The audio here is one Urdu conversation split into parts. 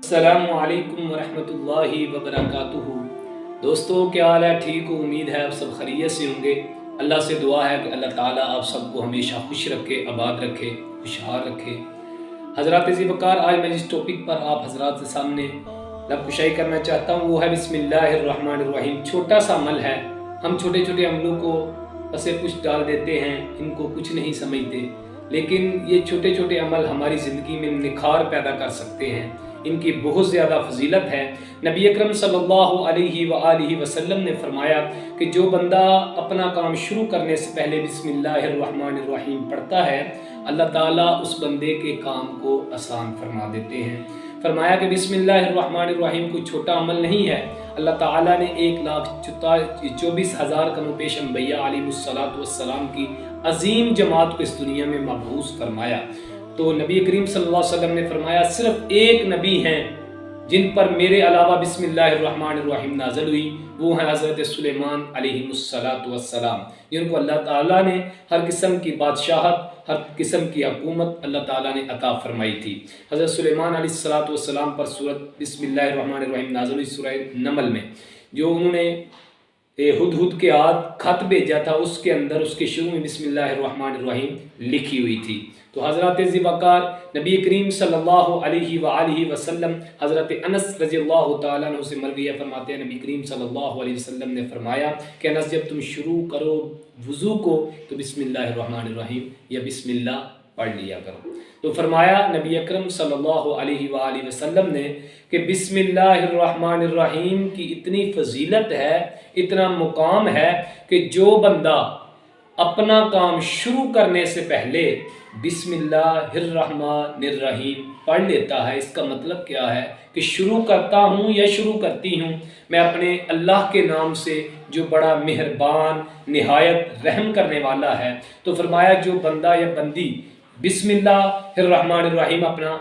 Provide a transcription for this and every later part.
السلام علیکم ورحمۃ اللہ وبرکاتہ۔ دوستو کیا حال ہے؟ ٹھیک ہو؟ امید ہے آپ سب خیریت سے ہوں گے۔ اللہ سے دعا ہے کہ اللہ تعالیٰ آپ سب کو ہمیشہ خوش رکھے، آباد رکھے، خوشحال رکھے۔ حضرات ذی وقار، آج میں جس ٹاپک پر آپ حضرات کے سامنے لب کشائی کرنا چاہتا ہوں وہ ہے بسم اللہ الرحمن الرحیم۔ چھوٹا سا عمل ہے، ہم چھوٹے چھوٹے عملوں کو پسے کچھ ڈال دیتے ہیں، ان کو کچھ نہیں سمجھتے، لیکن یہ چھوٹے چھوٹے عمل ہماری زندگی میں نکھار پیدا کر سکتے ہیں، ان کی بہت زیادہ فضیلت ہے۔ نبی اکرم صلی اللہ علیہ وآلہ وسلم نے فرمایا کہ جو بندہ اپنا کام شروع کرنے سے پہلے بسم اللہ الرحمن الرحیم پڑھتا ہے، اللہ تعالیٰ اس بندے کے کام کو آسان فرما دیتے ہیں۔ فرمایا کہ بسم اللہ الرحمن الرحیم کوئی چھوٹا عمل نہیں ہے۔ اللہ تعالیٰ نے 1,24,000 کم و بیش انبیاء علیہ السلام کی عظیم جماعت کو اس دنیا میں مبعوث فرمایا، تو نبی کریم صلی اللہ علیہ وسلم نے فرمایا صرف ایک نبی ہیں جن پر میرے علاوہ بسم اللہ الرحمن الرحیم نازل ہوئی، وہ ہیں حضرت سلیمان علیہ السلام، جن کو اللہ تعالیٰ نے ہر قسم کی بادشاہت، ہر قسم کی حکومت اللہ تعالیٰ نے عطا فرمائی تھی۔ حضرت سلیمان علیہ السلام پر سورۃ بسم اللہ الرحمن الرحیم نازل ہوئی سورہ نمل میں، جو انہوں نے ہدہد کے ہاتھ خط بھیجا تھا، اس کے اندر اس کے شروع میں بسم اللہ الرحمن الرحیم لکھی ہوئی تھی۔ تو حضرات ذی وقار، نبی کریم صلی اللہ علیہ وآلہ وسلم، حضرت انس رضی اللہ تعالیٰ عنہ سے مروی فرماتے ہیں، نبی کریم صلی اللہ علیہ وسلم نے فرمایا کہ انس جب تم شروع کرو وضو کو تو بسم اللہ الرحمن الرحیم یا بسم اللہ پڑھ لیا کرو۔ تو فرمایا نبی اکرم صلی اللہ علیہ وآلہ وسلم نے کہ بسم اللہ الرحمن الرحیم کی اتنی فضیلت ہے، اتنا مقام ہے کہ جو بندہ اپنا کام شروع کرنے سے پہلے بسم اللہ الرحمن الرحیم پڑھ لیتا ہے، اس کا مطلب کیا ہے کہ شروع کرتا ہوں یا شروع کرتی ہوں میں اپنے اللہ کے نام سے جو بڑا مہربان نہایت رحم کرنے والا ہے۔ تو فرمایا جو بندہ یا بندی بسم اللہ الرحمن الرحیم اپنا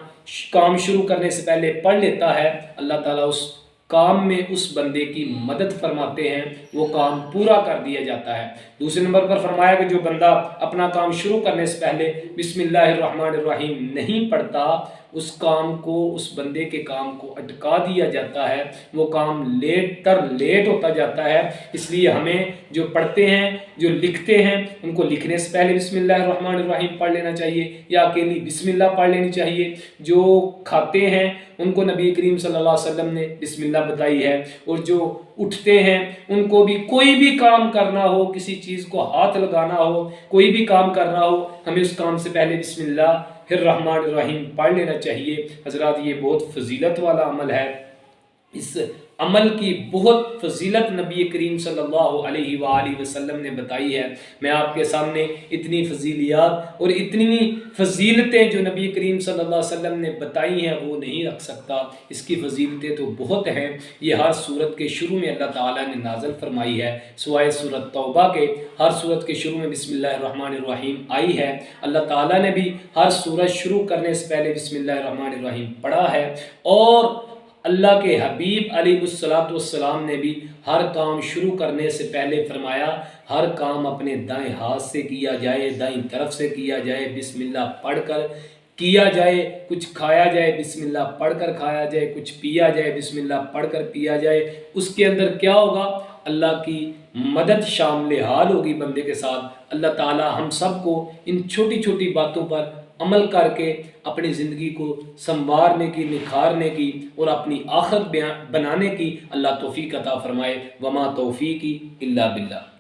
کام شروع کرنے سے پہلے پڑھ لیتا ہے، اللہ تعالیٰ اس کام میں اس بندے کی مدد فرماتے ہیں، وہ کام پورا کر دیا جاتا ہے۔ دوسرے نمبر پر فرمایا کہ جو بندہ اپنا کام شروع کرنے سے پہلے بسم اللہ الرحمن الرحیم نہیں پڑھتا، اس کام کو، اس بندے کے کام کو اٹکا دیا جاتا ہے، وہ کام لیٹ ہوتا جاتا ہے۔ اس لیے ہمیں جو پڑھتے ہیں، جو لکھتے ہیں، ان کو لکھنے سے پہلے بسم اللہ الرحمن الرحیم پڑھ لینا چاہیے یا اکیلی بسم اللہ پڑھ لینی چاہیے۔ جو کھاتے ہیں ان کو نبی کریم صلی اللہ علیہ وسلم نے بسم اللہ بتائی ہے، اور جو اٹھتے ہیں ان کو بھی کوئی بھی کام کرنا ہو، کسی چیز کو ہاتھ لگانا ہو، کوئی بھی کام کرنا ہو، ہمیں اس کام سے پہلے بسم اللہ الرحمن الرحیم پڑھ لینا چاہیے۔ حضرات یہ بہت فضیلت والا عمل ہے، اس عمل کی بہت فضیلت نبی کریم صلی اللہ علیہ وآلہ وسلم نے بتائی ہے۔ میں آپ کے سامنے اتنی فضیلیات اور اتنی فضیلتیں جو نبی کریم صلی اللہ علیہ وسلم نے بتائی ہیں وہ نہیں رکھ سکتا، اس کی فضیلتیں تو بہت ہیں۔ یہ ہر سورت کے شروع میں اللہ تعالیٰ نے نازل فرمائی ہے، سوائے سورت توبہ کے ہر سورت کے شروع میں بسم اللہ الرحمن الرحیم آئی ہے۔ اللہ تعالیٰ نے بھی ہر سورت شروع کرنے سے پہلے بسم اللہ الرحمن الرحیم پڑھا ہے، اور اللہ کے حبیب علیہ السلام نے بھی ہر کام شروع کرنے سے پہلے فرمایا ہر کام اپنے دائیں ہاتھ سے کیا جائے، دائیں طرف سے کیا جائے، بسم اللہ پڑھ کر کیا جائے، کچھ کھایا جائے بسم اللہ پڑھ کر کھایا جائے، کچھ پیا جائے بسم اللہ پڑھ کر پیا جائے۔ اس کے اندر کیا ہوگا؟ اللہ کی مدد شامل حال ہوگی بندے کے ساتھ۔ اللہ تعالی ہم سب کو ان چھوٹی چھوٹی باتوں پر عمل کر کے اپنی زندگی کو سنوارنے کی، نکھارنے کی اور اپنی آخرت بنانے کی اللہ توفیق عطا فرمائے۔ وما توفیقی الا باللہ۔